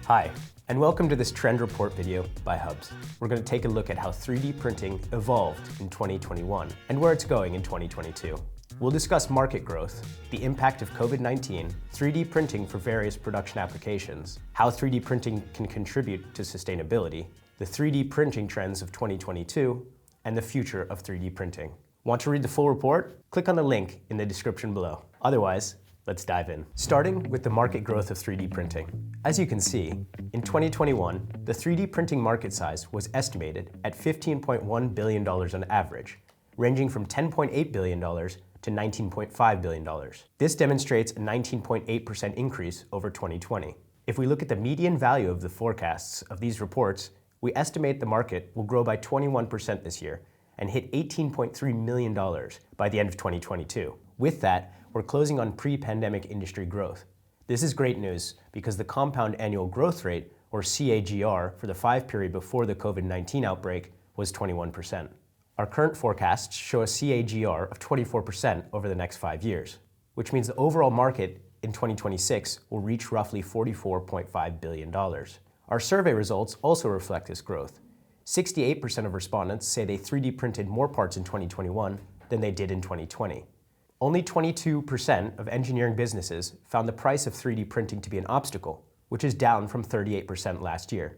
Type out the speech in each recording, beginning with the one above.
Hi, and welcome to this trend report video by Hubs. We're going to take a look at how 3D printing evolved in 2021 and where it's going in 2022. We'll discuss market growth, the impact of COVID-19, 3D printing for various production applications, how 3D printing can contribute to sustainability, the 3D printing trends of 2022, and the future of 3D printing. Want to read the full report? Click on the link in the description below. Otherwise, let's dive in. Starting with the market growth of 3D printing. As you can see, in 2021, the 3D printing market size was estimated at $15.1 billion on average, ranging from $10.8 billion to $19.5 billion. This demonstrates a 19.8% increase over 2020. If we look at the median value of the forecasts of these reports, we estimate the market will grow by 21% this year and hit $18.3 million by the end of 2022. With that, we're closing on pre-pandemic industry growth. This is great news because the compound annual growth rate, or CAGR, for the 5 period before the COVID-19 outbreak was 21%. Our current forecasts show a CAGR of 24% over the next 5 years, which means the overall market in 2026 will reach roughly $44.5 billion. Our survey results also reflect this growth. 68% of respondents say they 3D printed more parts in 2021 than they did in 2020. Only 22% of engineering businesses found the price of 3D printing to be an obstacle, which is down from 38% last year.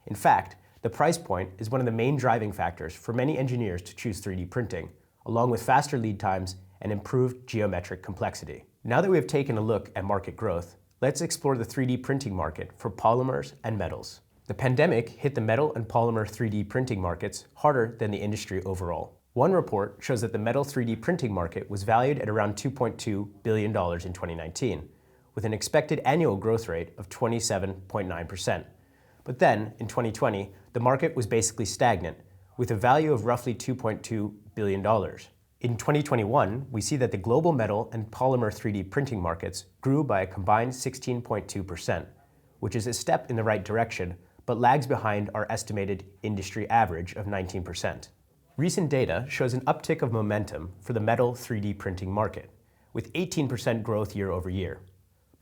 In fact, the price point is one of the main driving factors for many engineers to choose 3D printing, along with faster lead times and improved geometric complexity. Now that we have taken a look at market growth, let's explore the 3D printing market for polymers and metals. The pandemic hit the metal and polymer 3D printing markets harder than the industry overall. One report shows that the metal 3D printing market was valued at around $2.2 billion in 2019, with an expected annual growth rate of 27.9%. But then, in 2020, the market was basically stagnant, with a value of roughly $2.2 billion. In 2021, we see that the global metal and polymer 3D printing markets grew by a combined 16.2%, which is a step in the right direction, but lags behind our estimated industry average of 19%. Recent data shows an uptick of momentum for the metal 3D printing market, with 18% growth year over year.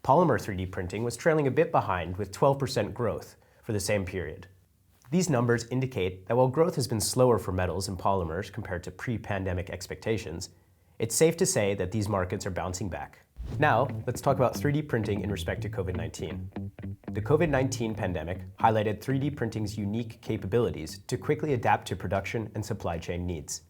Polymer 3D printing was trailing a bit behind with 12% growth for the same period. These numbers indicate that while growth has been slower for metals and polymers compared to pre-pandemic expectations, it's safe to say that these markets are bouncing back. Now, let's talk about 3D printing in respect to COVID-19. The COVID-19 pandemic highlighted 3D printing's unique capabilities to quickly adapt to production and supply chain needs.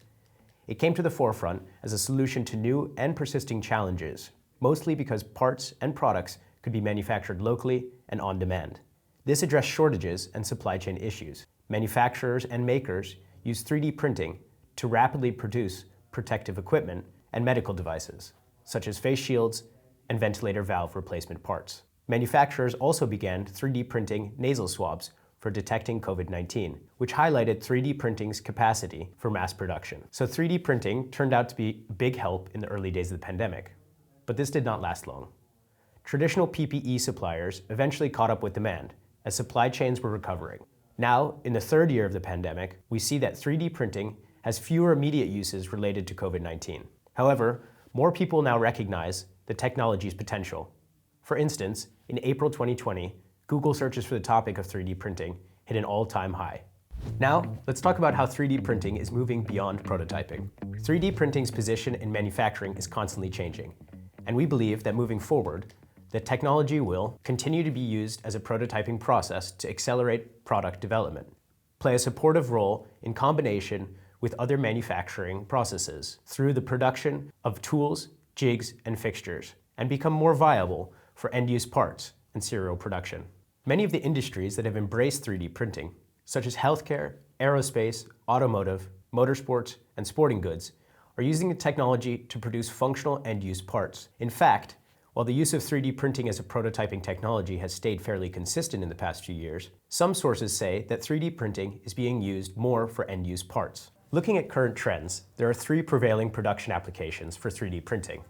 It came to the forefront as a solution to new and persisting challenges, mostly because parts and products could be manufactured locally and on demand. This addressed shortages and supply chain issues. Manufacturers and makers use 3D printing to rapidly produce protective equipment and medical devices, such as face shields and ventilator valve replacement parts. Manufacturers also began 3D printing nasal swabs for detecting COVID-19, which highlighted 3D printing's capacity for mass production. So 3D printing turned out to be a big help in the early days of the pandemic, but this did not last long. Traditional PPE suppliers eventually caught up with demand as supply chains were recovering. Now, in the third year of the pandemic, we see that 3D printing has fewer immediate uses related to COVID-19. However, more people now recognize the technology's potential. For instance, in April 2020, Google searches for the topic of 3D printing hit an all-time high. Now, let's talk about how 3D printing is moving beyond prototyping. 3D printing's position in manufacturing is constantly changing, and we believe that moving forward, the technology will continue to be used as a prototyping process to accelerate product development, play a supportive role in combination with other manufacturing processes through the production of tools, jigs, and fixtures, and become more viable for end-use parts and serial production. Many of the industries that have embraced 3D printing, such as healthcare, aerospace, automotive, motorsports, and sporting goods, are using the technology to produce functional end-use parts. In fact, while the use of 3D printing as a prototyping technology has stayed fairly consistent in the past few years, some sources say that 3D printing is being used more for end-use parts. Looking at current trends, there are 3 prevailing production applications for 3D printing: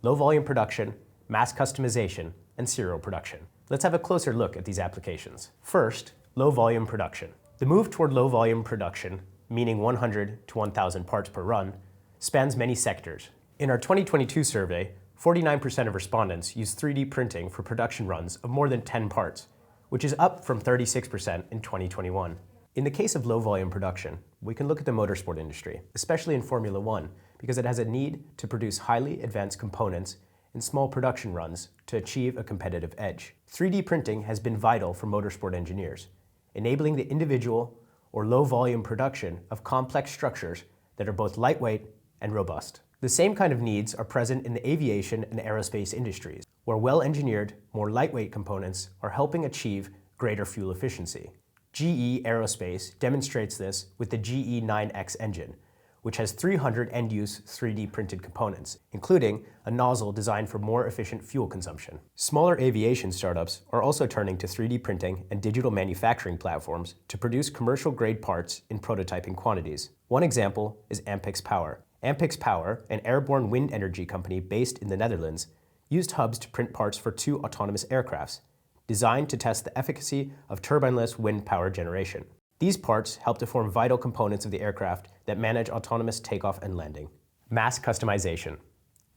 low-volume production, mass customization, and serial production. Let's have a closer look at these applications. First, low-volume production. The move toward low-volume production, meaning 100 to 1,000 parts per run, spans many sectors. In our 2022 survey, 49% of respondents used 3D printing for production runs of more than 10 parts, which is up from 36% in 2021. In the case of low-volume production, we can look at the motorsport industry, especially in Formula One, because it has a need to produce highly advanced components in small production runs to achieve a competitive edge. 3D printing has been vital for motorsport engineers, enabling the individual or low-volume production of complex structures that are both lightweight and robust. The same kind of needs are present in the aviation and aerospace industries, where well-engineered, more lightweight components are helping achieve greater fuel efficiency. GE Aerospace demonstrates this with the GE9X engine, which has 300 end-use 3D printed components, including a nozzle designed for more efficient fuel consumption. Smaller aviation startups are also turning to 3D printing and digital manufacturing platforms to produce commercial-grade parts in prototyping quantities. One example is Ampix Power. Ampix Power, an airborne wind energy company based in the Netherlands, used hubs to print parts for 2 autonomous aircrafts, designed to test the efficacy of turbine-less wind power generation. These parts help to form vital components of the aircraft that manage autonomous takeoff and landing. Mass customization.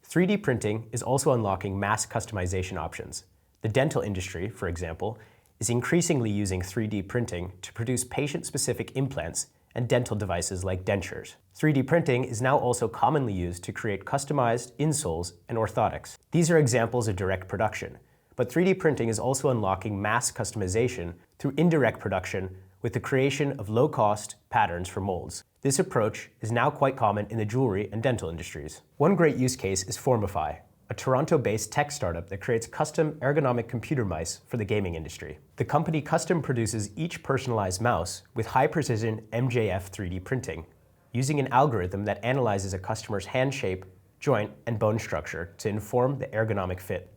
3D printing is also unlocking mass customization options. The dental industry, for example, is increasingly using 3D printing to produce patient-specific implants and dental devices like dentures. 3D printing is now also commonly used to create customized insoles and orthotics. These are examples of direct production, but 3D printing is also unlocking mass customization through indirect production with the creation of low-cost patterns for molds. This approach is now quite common in the jewelry and dental industries. One great use case is Formify, a Toronto-based tech startup that creates custom ergonomic computer mice for the gaming industry. The company custom produces each personalized mouse with high-precision MJF 3D printing, using an algorithm that analyzes a customer's hand shape, joint, and bone structure to inform the ergonomic fit.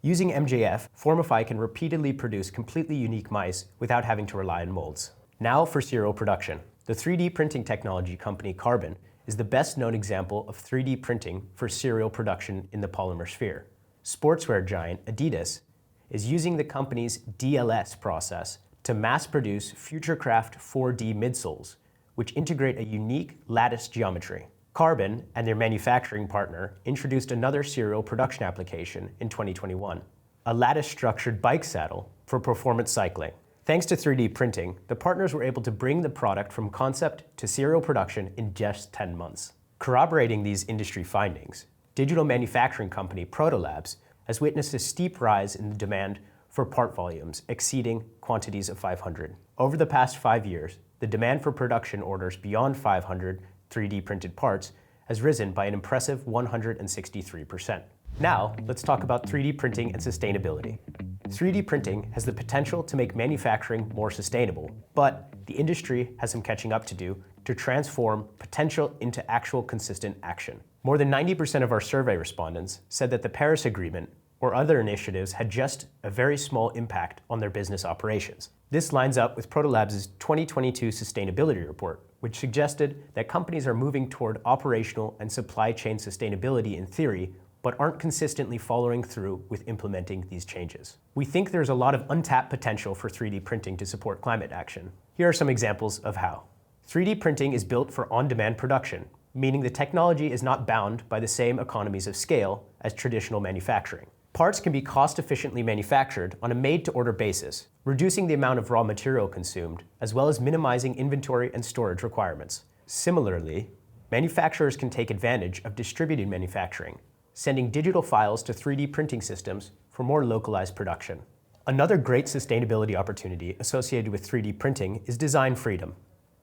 Using MJF, Formify can repeatedly produce completely unique mice without having to rely on molds. Now for serial production. The 3D printing technology company Carbon is the best-known example of 3D printing for serial production in the polymer sphere. Sportswear giant Adidas is using the company's DLS process to mass-produce Futurecraft 4D midsoles, which integrate a unique lattice geometry. Carbon and their manufacturing partner introduced another serial production application in 2021, a lattice-structured bike saddle for performance cycling. Thanks to 3D printing, the partners were able to bring the product from concept to serial production in just 10 months. Corroborating these industry findings, digital manufacturing company Protolabs has witnessed a steep rise in the demand for part volumes exceeding quantities of 500. Over the past 5 years, the demand for production orders beyond 500 3D printed parts has risen by an impressive 163%. Now, let's talk about 3D printing and sustainability. 3D printing has the potential to make manufacturing more sustainable, but the industry has some catching up to do to transform potential into actual consistent action. More than 90% of our survey respondents said that the Paris Agreement or other initiatives had just a very small impact on their business operations. This lines up with Protolabs' 2022 sustainability report, which suggested that companies are moving toward operational and supply chain sustainability in theory, but aren't consistently following through with implementing these changes. We think there's a lot of untapped potential for 3D printing to support climate action. Here are some examples of how. 3D printing is built for on-demand production, meaning the technology is not bound by the same economies of scale as traditional manufacturing. Parts can be cost-efficiently manufactured on a made-to-order basis, reducing the amount of raw material consumed, as well as minimizing inventory and storage requirements. Similarly, manufacturers can take advantage of distributed manufacturing, sending digital files to 3D printing systems for more localized production. Another great sustainability opportunity associated with 3D printing is design freedom.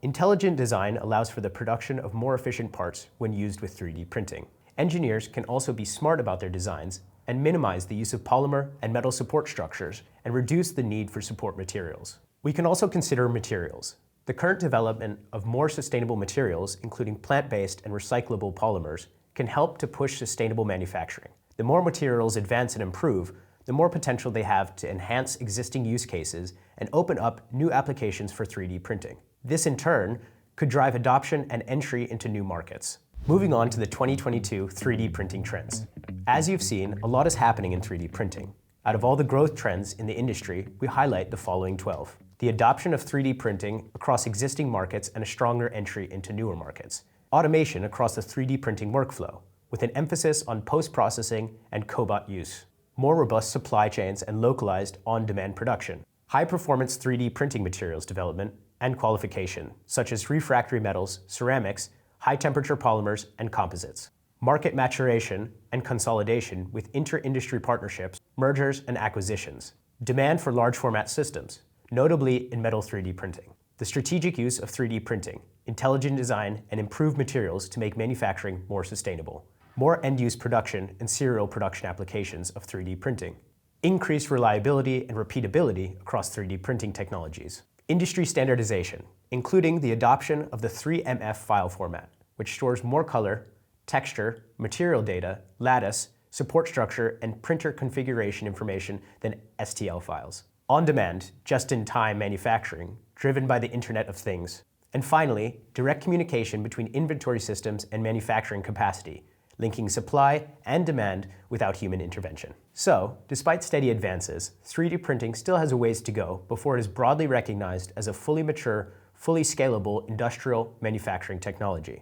Intelligent design allows for the production of more efficient parts when used with 3D printing. Engineers can also be smart about their designs and minimize the use of polymer and metal support structures and reduce the need for support materials. We can also consider materials. The current development of more sustainable materials, including plant-based and recyclable polymers, can help to push sustainable manufacturing. The more materials advance and improve, the more potential they have to enhance existing use cases and open up new applications for 3D printing. This in turn could drive adoption and entry into new markets. Moving on to the 2022 3D printing trends. As you've seen, a lot is happening in 3D printing. Out of all the growth trends in the industry, we highlight the following 12. The adoption of 3D printing across existing markets and a stronger entry into newer markets. Automation across the 3D printing workflow, with an emphasis on post-processing and cobot use. More robust supply chains and localized on-demand production. high-performance 3D printing materials development and qualification, such as refractory metals, ceramics, high-temperature polymers, and composites. Market maturation and consolidation with inter-industry partnerships, mergers, and acquisitions. Demand for large-format systems, notably in metal 3D printing. The strategic use of 3D printing, intelligent design, and improved materials to make manufacturing more sustainable. More end-use production and serial production applications of 3D printing. Increased reliability and repeatability across 3D printing technologies. Industry standardization, including the adoption of the 3MF file format, which stores more color, texture, material data, lattice, support structure, and printer configuration information than STL files. On-demand, just-in-time manufacturing, driven by the Internet of Things. And finally, direct communication between inventory systems and manufacturing capacity, linking supply and demand without human intervention. So, despite steady advances, 3D printing still has a ways to go before it is broadly recognized as a fully mature, fully scalable industrial manufacturing technology.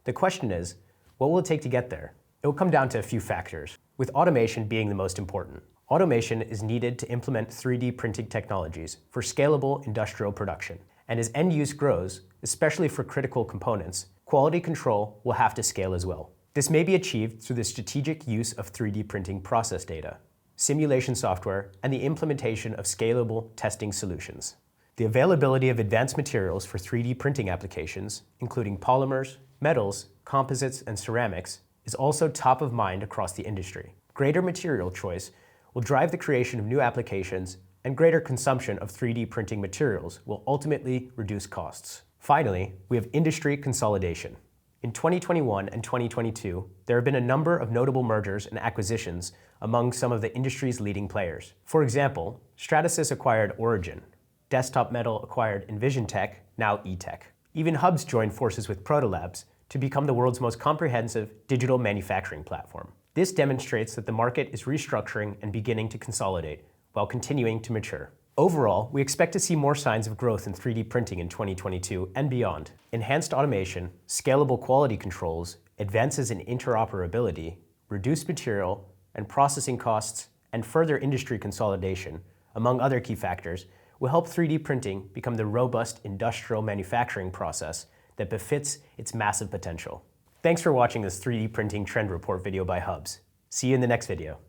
The question is, what will it take to get there? It will come down to a few factors, with automation being the most important. Automation is needed to implement 3D printing technologies for scalable industrial production. And as end use grows, especially for critical components, quality control will have to scale as well. This may be achieved through the strategic use of 3D printing process data, simulation software, and the implementation of scalable testing solutions. The availability of advanced materials for 3D printing applications, including polymers, metals, composites, and ceramics, is also top of mind across the industry. Greater material choice will drive the creation of new applications, and greater consumption of 3D printing materials will ultimately reduce costs. Finally, we have industry consolidation. In 2021 and 2022, there have been a number of notable mergers and acquisitions among some of the industry's leading players. For example, Stratasys acquired Origin, Desktop Metal acquired EnvisionTech, now eTech. Even Hubs joined forces with Protolabs to become the world's most comprehensive digital manufacturing platform. This demonstrates that the market is restructuring and beginning to consolidate, while continuing to mature. Overall, we expect to see more signs of growth in 3D printing in 2022 and beyond. Enhanced automation, scalable quality controls, advances in interoperability, reduced material and processing costs, and further industry consolidation, among other key factors, will help 3D printing become the robust industrial manufacturing process that befits its massive potential. Thanks for watching this 3D printing trend report video by Hubs. See you in the next video.